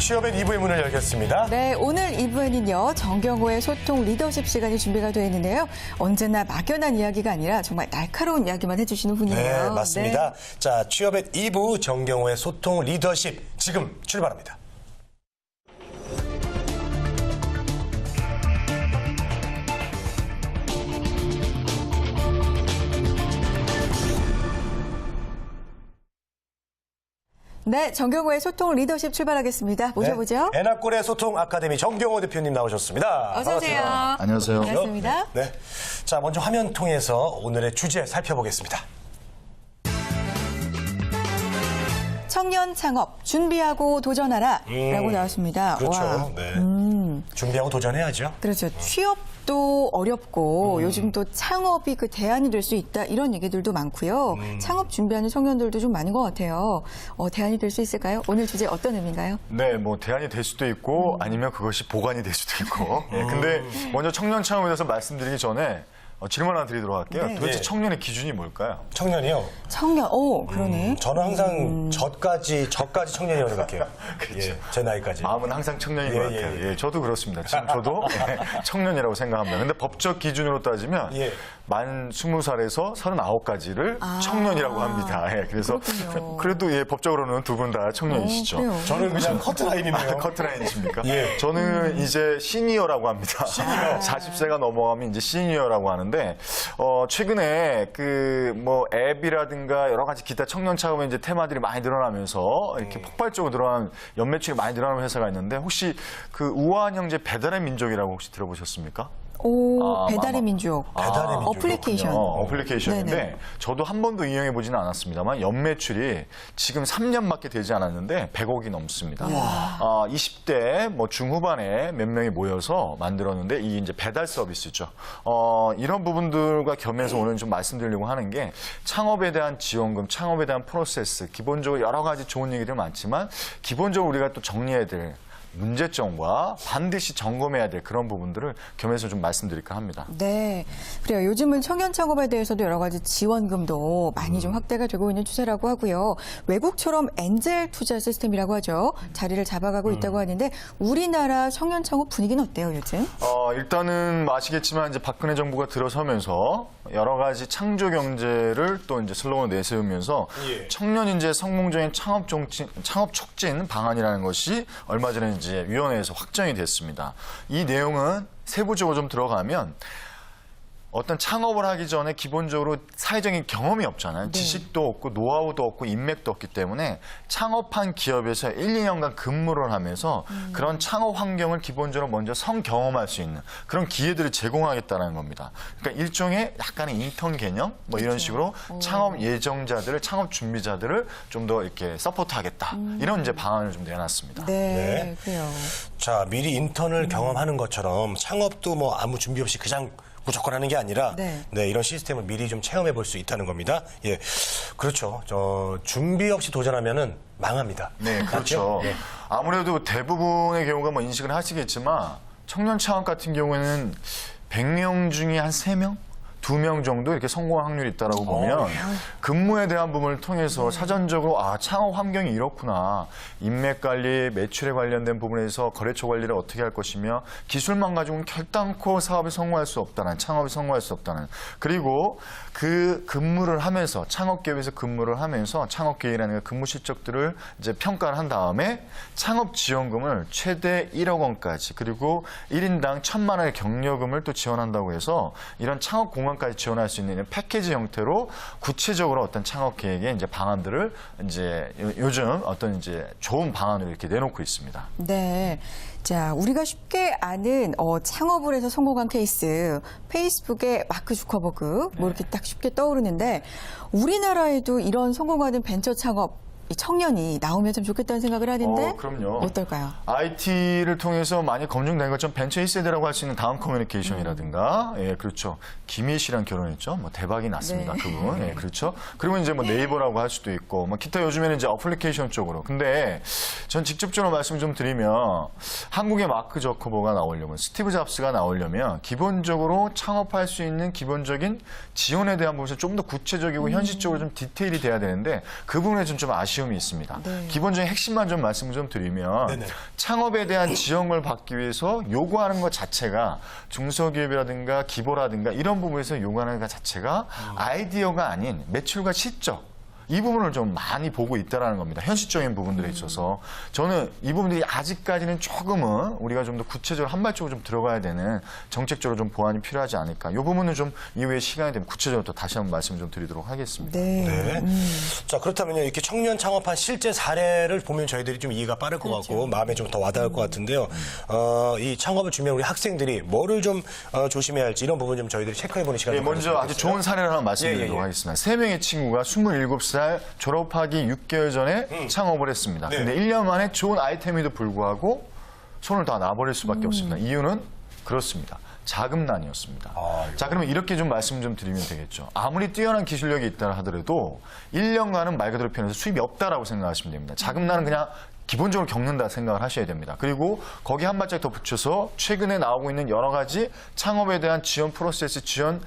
취업의 2부의 문을 열겠습니다. 네, 오늘 2부에는요, 정경호의 소통 리더십 시간이 준비가 되어 있는데요. 언제나 막연한 이야기가 아니라 정말 날카로운 이야기만 해주시는 분이에요. 네, 맞습니다. 자, 취업의 2부 정경호의 소통 리더십 지금 출발합니다. 네, 정경호의 소통 리더십 출발하겠습니다. 모셔보죠. 네, 에나꼴의 소통 아카데미 정경호 대표님 나오셨습니다. 어서 오세요. 안녕하세요. 반갑습니다. 네. 자, 먼저 화면 통해서 오늘의 주제 살펴보겠습니다. 청년 창업 준비하고 도전하라 라고 나왔습니다. 그렇죠. 와. 네. 준비하고 도전해야죠. 그렇죠. 취업도 어렵고 요즘 또 창업이 그 대안이 될 수 있다 이런 얘기들도 많고요. 창업 준비하는 청년들도 좀 많은 것 같아요. 대안이 될 수 있을까요? 오늘 주제 어떤 의미인가요? 네, 뭐 대안이 될 수도 있고 아니면 그것이 보관이 될 수도 있고. 네, 근데 먼저 청년 창업에 대해서 말씀드리기 전에 질문 하나 드리도록 할게요. 네. 도대체 네. 청년의 기준이 뭘까요? 청년이요. 청년, 그러네. 저는 항상 저까지 청년이라고 생각해요. 예, 제 나이까지. 마음은 항상 청년인 예, 것 같아요. 예, 예. 저도 그렇습니다. 지금 저도 청년이라고 생각합니다. 근데 법적 기준으로 따지면 예. 만 20살에서 39까지를 청년이라고 합니다. 예, 그래서 그렇군요. 그래도 법적으로는 두 분 다 청년이시죠. 그래요. 저는 그냥 커트라인이네요. 커트라인이십니까? 예. 저는 이제 시니어라고 합니다. 시니어. 40세가 넘어가면 이제 시니어라고 하는데, 최근에 뭐 앱이라든가 여러 가지 기타 청년 창업의 이제 테마들이 많이 늘어나면서 이렇게 폭발적으로 늘어난 연매출이 많이 늘어나는 회사가 있는데, 혹시 그 우아한 형제 배달의 민족이라고 혹시 들어보셨습니까? 배달의 민족. 배달의 민족. 어플리케이션. 어플리케이션인데 네네. 저도 한 번도 이용해 보지는 않았습니다만 연매출이 지금 3년밖에 되지 않았는데 100억이 넘습니다. 20대 뭐 중후반에 몇 명이 모여서 만들었는데 이 이제 배달 서비스죠. 이런 부분들과 겸해서 오늘 좀 말씀드리려고 하는 게 창업에 대한 지원금, 창업에 대한 프로세스, 기본적으로 여러 가지 좋은 얘기들 많지만 기본적으로 우리가 또 정리해야 될 문제점과 반드시 점검해야 될 그런 부분들을 겸해서 좀 말씀드릴까 합니다. 네, 그래요. 요즘은 청년 창업에 대해서도 여러 가지 지원금도 많이 좀 확대가 되고 있는 추세라고 하고요. 외국처럼 엔젤 투자 시스템이라고 하죠. 자리를 잡아가고 있다고 하는데 우리나라 청년 창업 분위기는 어때요, 요즘? 일단은 아시겠지만 이제 박근혜 정부가 들어서면서 여러 가지 창조 경제를 또 이제 슬로건 내세우면서 예. 청년 인재 성공적인 창업 촉진 방안이라는 것이 얼마 전에 이제 위원회에서 확정이 됐습니다. 이 내용은 세부적으로 좀 들어가면 어떤 창업을 하기 전에 기본적으로 사회적인 경험이 없잖아요. 지식도 없고 노하우도 없고 인맥도 없기 때문에 창업한 기업에서 1, 2년간 근무를 하면서 그런 창업 환경을 기본적으로 먼저 성경험할 수 있는 그런 기회들을 제공하겠다는 겁니다. 그러니까 일종의 약간의 인턴 개념 뭐 이런 식으로 창업 예정자들을 창업 준비자들을 좀 더 이렇게 서포트하겠다. 이런 이제 방안을 좀 내놨습니다. 네, 그래요. 자, 미리 인턴을 경험하는 것처럼 창업도 뭐 아무 준비 없이 그냥 무조건 하는 게 아니라 네. 이런 시스템을 미리 좀 체험해 볼 수 있다는 겁니다. 예, 그렇죠. 준비 없이 도전하면은 망합니다. 네, 그렇죠. 맞죠? 예. 아무래도 대부분의 경우가 뭐 인식을 하시겠지만 청년 창업 같은 경우에는 100명 중에 한 3명? 2명 정도 이렇게 성공할 확률이 있다고 보면 근무에 대한 부분을 통해서 사전적으로 창업 환경이 이렇구나. 인맥 관리, 매출에 관련된 부분에서 거래처 관리를 어떻게 할 것이며 기술만 가지고는 결단코 사업에 성공할 수 없다는, 창업에 성공할 수 없다는. 그리고 그 근무를 하면서 창업기업에서 근무를 하면서 창업계획이라는 근무 실적들을 이제 평가를 한 다음에 창업 지원금을 최대 1억 원까지 그리고 1인당 1,000만 원의 경력금을 또 지원한다고 해서 이런 창업 공간 까지 지원할 수 있는 패키지 형태로 구체적으로 어떤 창업 계획의 이제 방안들을 이제 요즘 어떤 이제 좋은 방안을 이렇게 내놓고 있습니다. 네. 자, 우리가 쉽게 아는 창업을 해서 성공한 케이스, 페이스북의 마크 주커버그 뭐 이렇게 딱 쉽게 떠오르는데 우리나라에도 이런 성공하는 벤처 창업 이 청년이 나오면 참 좋겠다는 생각을 하는데 그럼요. 어떨까요? IT를 통해서 많이 검증된 것처럼 벤처 1세대라고 할 수 있는 다음 커뮤니케이션이라든가 예, 그렇죠. 김희 씨랑 결혼했죠. 뭐 대박이 났습니다. 네. 그분. 예, 그렇죠. 그리고 이제 뭐 네이버라고 할 수도 있고 뭐 기타 요즘에는 이제 어플리케이션 쪽으로. 근데 전 직접적으로 말씀 좀 드리면 한국의 마크 저커버가 나오려면 스티브 잡스가 나오려면 기본적으로 창업할 수 있는 기본적인 지원에 대한 부분에서 좀 더 구체적이고 현실적으로 좀 디테일이 돼야 되는데 그 부분에 좀 아쉬운 아쉬움이 있습니다. 네. 기본적인 핵심만 좀 말씀을 좀 드리면 네네. 창업에 대한 지원을 받기 위해서 요구하는 것 자체가 중소기업이라든가 기보라든가 이런 부분에서 요구하는 것 자체가 아이디어가 아닌 매출과 실적 이 부분을 좀 많이 보고 있다는 겁니다. 현실적인 부분들에 있어서. 저는 이 부분들이 아직까지는 조금은 우리가 좀 더 구체적으로 한 발짝으로 좀 들어가야 되는 정책적으로 좀 보완이 필요하지 않을까. 이 부분은 좀 이후에 시간이 되면 구체적으로 또 다시 한번 말씀 좀 드리도록 하겠습니다. 네. 네. 자, 그렇다면요. 이렇게 청년 창업한 실제 사례를 보면 저희들이 좀 이해가 빠를 것 같고 마음에 좀 더 와닿을 것 같은데요. 이 창업을 준비한 우리 학생들이 뭐를 좀 조심해야 할지 이런 부분 좀 저희들이 체크해보는 시간 예, 좀 먼저 아주 좋은 사례를 하나 말씀드리도록 예, 예. 하겠습니다. 3명의 친구가 27살 졸업하기 6개월 전에 창업을 했습니다. 네. 근데 1년 만에 좋은 아이템에도 불구하고 손을 다 놔버릴 수밖에 없습니다. 이유는 그렇습니다. 자금난이었습니다. 자, 그러면 이렇게 좀 말씀 좀 드리면 되겠죠. 아무리 뛰어난 기술력이 있다 하더라도 1년간은 말 그대로 표현해서 수입이 없다라고 생각하시면 됩니다. 자금난은 그냥 기본적으로 겪는다 생각을 하셔야 됩니다. 그리고 거기에 한 발짝 더 붙여서 최근에 나오고 있는 여러 가지 창업에 대한 지원 프로세스, 지원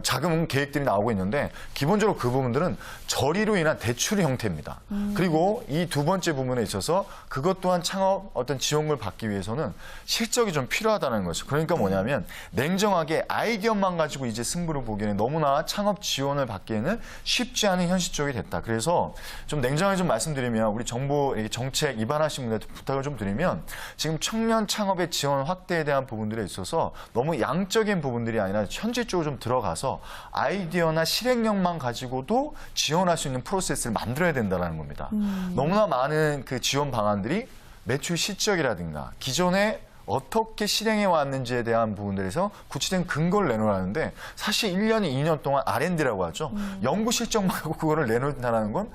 자금 계획들이 나오고 있는데 기본적으로 그 부분들은 저리로 인한 대출 형태입니다. 그리고 이 두 번째 부분에 있어서 그것 또한 창업 어떤 지원을 받기 위해서는 실적이 좀 필요하다는 거죠. 그러니까 뭐냐면 냉정하게 아이디어만 가지고 이제 승부를 보기에는 너무나 창업 지원을 받기에는 쉽지 않은 현실 쪽이 됐다. 그래서 좀 냉정하게 좀 말씀드리면 우리 정부 정책 입안하신 분들한테 부탁을 좀 드리면 지금 청년 창업의 지원 확대에 대한 부분들에 있어서 너무 양적인 부분들이 아니라 현실적으로 좀 들어가서 아이디어나 실행력만 가지고도 지원할 수 있는 프로세스를 만들어야 된다는 겁니다. 너무나 많은 그 지원 방안들이 매출 실적이라든가 기존에 어떻게 실행해 왔는지에 대한 부분들에서 구체적인 근거를 내놓으라는데 사실 1년, 2년 동안 R&D라고 하죠. 연구 실적만 갖고 그거를 내놓는다는 건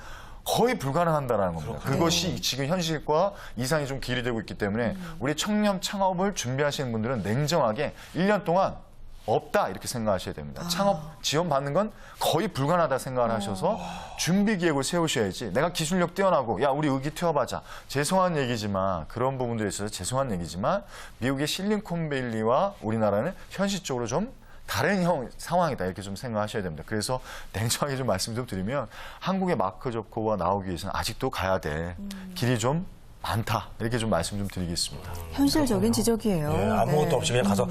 거의 불가능한다는 겁니다. 그것이 지금 현실과 이상이 좀 길이되고 있기 때문에 우리 청년 창업을 준비하시는 분들은 냉정하게 1년 동안 없다 이렇게 생각하셔야 됩니다. 창업 지원 받는 건 거의 불가능하다 생각을 하셔서 준비 계획을 세우셔야지. 내가 기술력 뛰어나고 야 우리 의기투합하자. 죄송한 얘기지만 그런 부분들에 있어서 죄송한 얘기지만 미국의 실리콘밸리와 우리나라는 현실적으로 좀 다른 상황이다 이렇게 좀 생각하셔야 됩니다. 그래서 냉정하게 좀 말씀 좀 드리면 한국의 마크 저커버가 나오기 위해서는 아직도 가야 될 길이 좀 많다 이렇게 좀 말씀 좀 드리겠습니다. 현실적인 지적이에요. 예, 아무것도 네. 없이 그냥 가서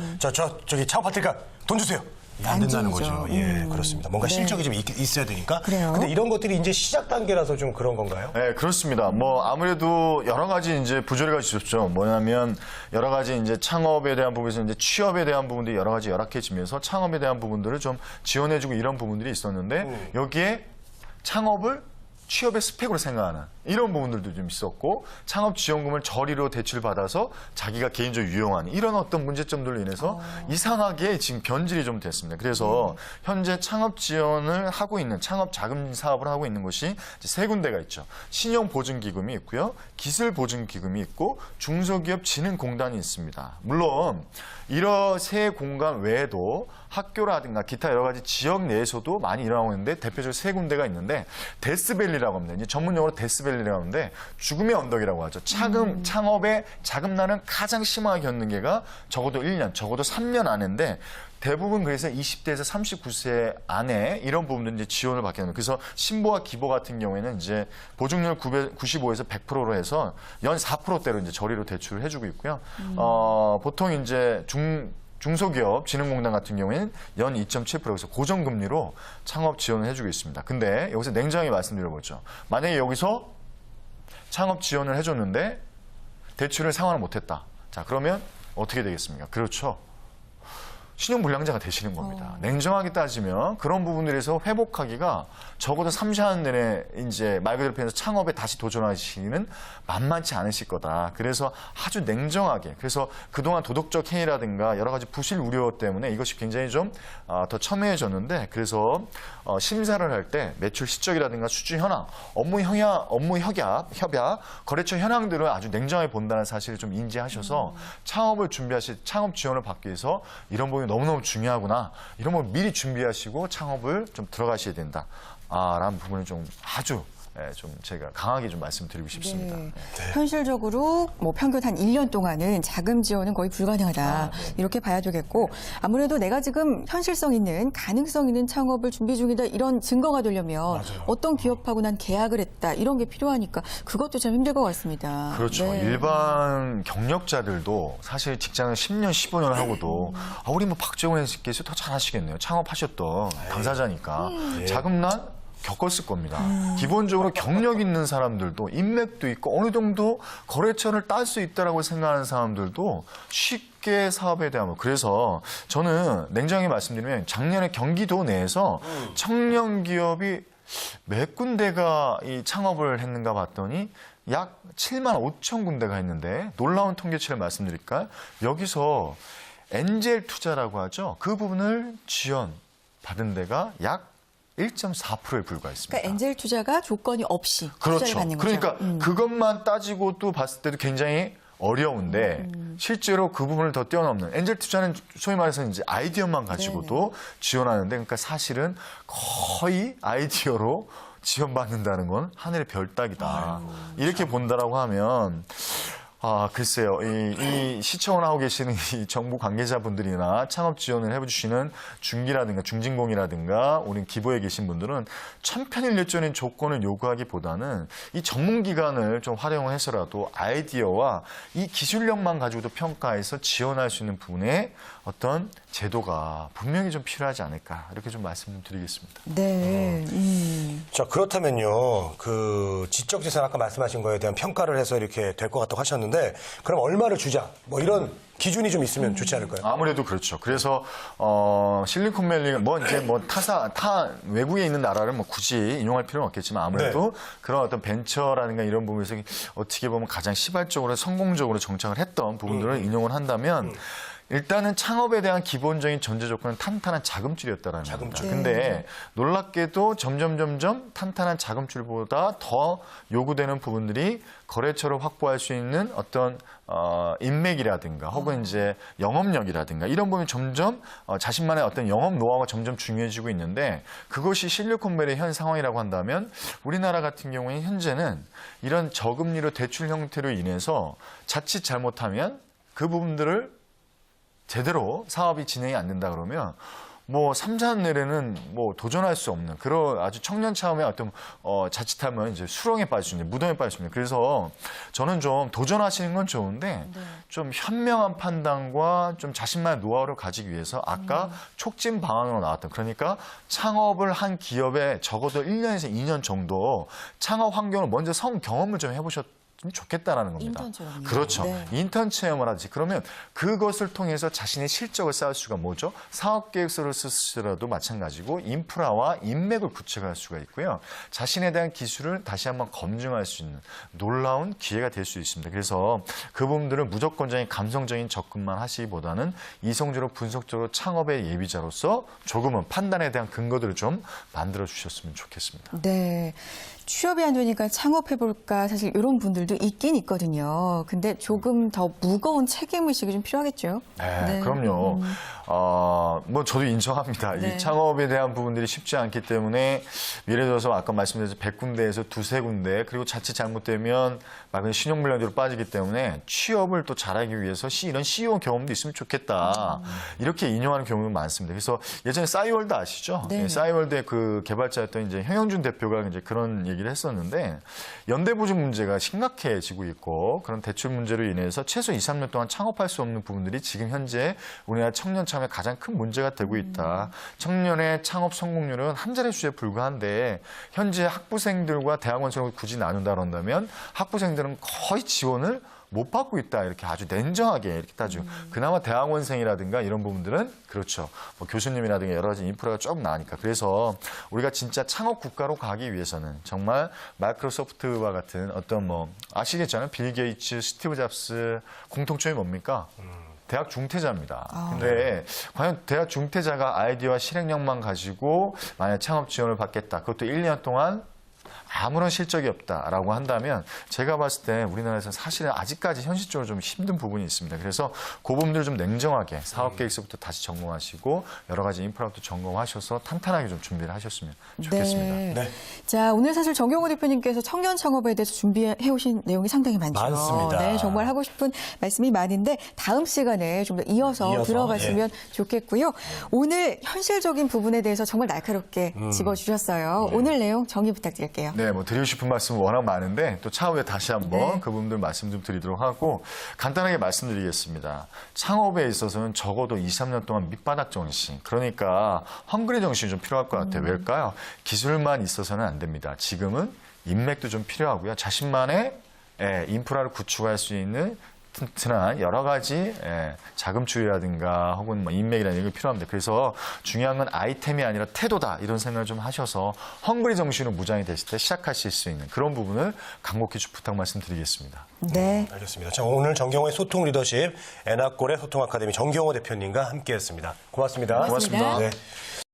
저기 창업할 테니까 돈 주세요. 안 된다는 안주죠. 거죠. 예, 그렇습니다. 뭔가 실적이 좀 있어야 되니까. 그래요? 근데 이런 것들이 이제 시작 단계라서 좀 그런 건가요? 네, 그렇습니다. 뭐 아무래도 여러 가지 이제 부조리가 있었죠. 뭐냐면 여러 가지 이제 창업에 대한 부분에서 이제 취업에 대한 부분들이 여러 가지 열악해지면서 창업에 대한 부분들을 좀 지원해주고 이런 부분들이 있었는데 여기에 창업을 취업의 스펙으로 생각하는 이런 부분들도 좀 있었고 창업 지원금을 저리로 대출받아서 자기가 개인적으로 유용한 이런 어떤 문제점들로 인해서 이상하게 지금 변질이 좀 됐습니다. 그래서 현재 창업 지원을 하고 있는 창업 자금 사업을 하고 있는 곳이 이제 세 군데가 있죠. 신용보증기금이 있고요. 기술보증기금이 있고 중소기업진흥공단이 있습니다. 물론 이런 세 공간 외에도 학교라든가 기타 여러 가지 지역 내에서도 많이 일어나고 있는데 대표적으로 세 군데가 있는데 데스밸리라고 합니다. 이제 전문용어로 데스밸리라고 하는데 죽음의 언덕이라고 하죠. 창업에 자금난은 가장 심하게 겪는 게가 적어도 1년, 적어도 3년 안인데 대부분 그래서 20대에서 39세 안에 이런 부분들 이제 지원을 받게 됩니다. 그래서 신보와 기보 같은 경우에는 이제 보증률 95에서 100%로 해서 연 4%대로 이제 저리로 대출을 해주고 있고요. 보통 이제 중소기업 진흥공단 같은 경우에는 연 2.7%에서 고정금리로 창업 지원을 해주고 있습니다. 근데 여기서 냉정하게 말씀드려보죠. 만약에 여기서 창업 지원을 해줬는데 대출을 상환을 못했다. 자, 그러면 어떻게 되겠습니까? 그렇죠. 신용불량자가 되시는 겁니다. 냉정하게 따지면 그런 부분들에서 회복하기가 적어도 3년 내내 이제 말 그대로 표현해서 창업에 다시 도전하시기는 만만치 않으실 거다. 그래서 아주 냉정하게 그래서 그동안 도덕적 해이라든가 여러 가지 부실 우려 때문에 이것이 굉장히 좀 더 첨예해졌는데 그래서 심사를 할 때 매출 실적이라든가 수주 현황, 업무 협약, 거래처 현황들을 아주 냉정하게 본다는 사실을 좀 인지하셔서 창업을 준비하실 창업 지원을 받기 위해서 이런 부분이 너무너무 중요하구나. 이런 걸 미리 준비하시고 창업을 좀 들어가셔야 된다. 라는 부분을 좀 아주 좀 제가 강하게 좀 말씀드리고 싶습니다. 네. 현실적으로 뭐 평균 한 1년 동안은 자금 지원은 거의 불가능하다. 이렇게 봐야 되겠고 아무래도 내가 지금 현실성 있는 가능성 있는 창업을 준비 중이다 이런 증거가 되려면 어떤 기업하고 난 계약을 했다 이런 게 필요하니까 그것도 참 힘들 것 같습니다. 그렇죠. 네. 일반 경력자들도 사실 직장을 10년, 15년 하고도 우리 뭐 박정현 씨께서 더 잘하시겠네요. 창업하셨던 당사자니까. 자금난 겪었을 겁니다. 기본적으로 경력 있는 사람들도 인맥도 있고 어느 정도 거래처를 딸 수 있다라고 생각하는 사람들도 쉽게 사업에 대한 그래서 저는 냉정히 말씀드리면 작년에 경기도 내에서 청년 기업이 몇 군데가 이 창업을 했는가 봤더니 약 7만 5천 군데가 했는데 놀라운 통계치를 말씀드릴까요? 여기서 엔젤 투자라고 하죠. 그 부분을 지원받은 데가 약 1.4%에 불과했습니다. 그러니까 엔젤 투자가 조건이 없이 투자를 그렇죠. 받는 거죠. 그러니까 그것만 따지고 또 봤을 때도 굉장히 어려운데 실제로 그 부분을 더 뛰어넘는 엔젤 투자는 소위 말해서 이제 아이디어만 가지고도 지원하는데 그러니까 사실은 거의 아이디어로 지원받는다는 건 하늘의 별 따기다. 이렇게 본다라고 하면 글쎄요. 이 시청을 하고 계시는 이 정부 관계자분들이나 창업 지원을 해주시는 중기라든가 중진공이라든가 우리 기부에 계신 분들은 천편일률적인 조건을 요구하기보다는 이 전문기관을 좀 활용해서라도 아이디어와 이 기술력만 가지고도 평가해서 지원할 수 있는 부분에 어떤 제도가 분명히 좀 필요하지 않을까 이렇게 좀 말씀드리겠습니다. 네. 자, 그렇다면요. 그 지적재산 아까 말씀하신 거에 대한 평가를 해서 이렇게 될 것 같다고 하셨는데 그럼 얼마를 주자? 뭐 이런 기준이 좀 있으면 좋지 않을까요? 아무래도 그렇죠. 그래서 실리콘밸리가 타 외국에 있는 나라를 뭐 굳이 인용할 필요는 없겠지만 아무래도 그런 어떤 벤처라든가 이런 부분에서 어떻게 보면 가장 시발적으로 성공적으로 정착을 했던 부분들을 인용을 한다면 일단은 창업에 대한 기본적인 전제 조건은 탄탄한 자금줄이었다라는 겁니다. 근데 놀랍게도 점점 탄탄한 자금줄보다 더 요구되는 부분들이 거래처를 확보할 수 있는 어떤 인맥이라든가 혹은 이제 영업력이라든가 이런 부분이 점점 자신만의 어떤 영업 노하우가 점점 중요해지고 있는데 그것이 실리콘밸리 현 상황이라고 한다면 우리나라 같은 경우에 현재는 이런 저금리로 대출 형태로 인해서 자칫 잘못하면 그 부분들을 제대로 사업이 진행이 안 된다 그러면 뭐 3, 4년 내에는 뭐 도전할 수 없는 그런 아주 청년 차움의 어떤 자칫하면 이제 수렁에 빠질 수 있는 무덤에 빠질 수 있는 그래서 저는 좀 도전하시는 건 좋은데 좀 현명한 판단과 좀 자신만의 노하우를 가지기 위해서 아까 촉진 방안으로 나왔던 그러니까 창업을 한 기업에 적어도 1년에서 2년 정도 창업 환경을 먼저 경험을 좀 해보셨 좋겠다라는 겁니다. 인턴처럼요. 그렇죠. 네. 인턴 체험을 하지. 그러면 그것을 통해서 자신의 실적을 쌓을 수가 뭐죠? 사업 계획서를 쓰시더라도 마찬가지고 인프라와 인맥을 구축할 수가 있고요. 자신에 대한 기술을 다시 한번 검증할 수 있는 놀라운 기회가 될 수 있습니다. 그래서 그 부분들은 무조건적인 감성적인 접근만 하시기보다는 이성적으로 분석적으로 창업의 예비자로서 조금은 판단에 대한 근거들을 좀 만들어 주셨으면 좋겠습니다. 네. 취업이 안 되니까 창업해볼까 사실 이런 분들도 있긴 있거든요. 근데 조금 더 무거운 책임의식이 좀 필요하겠죠. 네, 그럼요. 뭐 저도 인정합니다. 네. 이 창업에 대한 부분들이 쉽지 않기 때문에 예를 들어서 아까 말씀드린 100군데에서 2-3군데 그리고 자칫 잘못되면 말 그대로 신용불량자로 빠지기 때문에 취업을 또 잘하기 위해서 이런 CEO 경험도 있으면 좋겠다. 이렇게 인용하는 경우가 많습니다. 그래서 예전에 싸이월드 아시죠? 네. 싸이월드의 그 개발자였던 이제 형영준 대표가 이제 그런 얘기를 했었는데 연대보증 문제가 심각해지고 있고 그런 대출 문제로 인해서 최소 2-3년 동안 창업할 수 없는 부분들이 지금 현재 우리나라 청년 창업의 가장 큰 문제가 되고 있다. 청년의 창업 성공률은 한 자릿수에 불과한데 현재 학부생들과 대학원생을 굳이 나눈다 그런다면 학부생들은 거의 지원을 못 받고 있다 이렇게 아주 냉정하게 이렇게 따지고 그나마 대학원생이라든가 이런 부분들은 그렇죠 뭐 교수님이라든가 여러 가지 인프라가 조금 나으니까 그래서 우리가 진짜 창업 국가로 가기 위해서는 정말 마이크로소프트와 같은 어떤 뭐 아시겠잖아요 빌 게이츠, 스티브 잡스 공통점이 뭡니까? 대학 중퇴자입니다. 근데 과연 대학 중퇴자가 아이디어와 실행력만 가지고 만약 창업 지원을 받겠다. 그것도 1년 동안 아무런 실적이 없다라고 한다면 제가 봤을 때 우리나라에서는 사실은 아직까지 현실적으로 좀 힘든 부분이 있습니다. 그래서 그 부분들을 좀 냉정하게 사업 계획서부터 다시 점검하시고 여러 가지 인프라부터 점검하셔서 탄탄하게 좀 준비를 하셨으면 좋겠습니다. 네. 네. 자, 오늘 사실 정경호 대표님께서 청년 창업에 대해서 준비해 오신 내용이 상당히 많죠. 많습니다. 네, 정말 하고 싶은 말씀이 많은데 다음 시간에 좀 더 이어서 들어봤으면 좋겠고요. 오늘 현실적인 부분에 대해서 정말 날카롭게 짚어주셨어요. 오늘 내용 정리 부탁드릴게요. 네, 뭐 드리고 싶은 말씀 워낙 많은데 또 차후에 다시 한번 네. 그 부분들 말씀 좀 드리도록 하고 간단하게 말씀드리겠습니다. 창업에 있어서는 적어도 2, 3년 동안 밑바닥 정신, 그러니까 헝그리 정신이 좀 필요할 것 같아요. 왜일까요? 기술만 있어서는 안 됩니다. 지금은 인맥도 좀 필요하고요. 자신만의 인프라를 구축할 수 있는 튼튼한 여러 가지 자금줄이라든가 혹은 뭐 인맥이라든가 이런 게 필요합니다. 그래서 중요한 건 아이템이 아니라 태도다 이런 생각을 좀 하셔서 헝그리 정신으로 무장이 되실 때 시작하실 수 있는 그런 부분을 간곡히 좀 부탁 말씀드리겠습니다. 네. 알겠습니다. 자, 오늘 정경호의 소통 리더십, 에나꼴의 소통 아카데미 정경호 대표님과 함께했습니다. 고맙습니다. 고맙습니다. 네.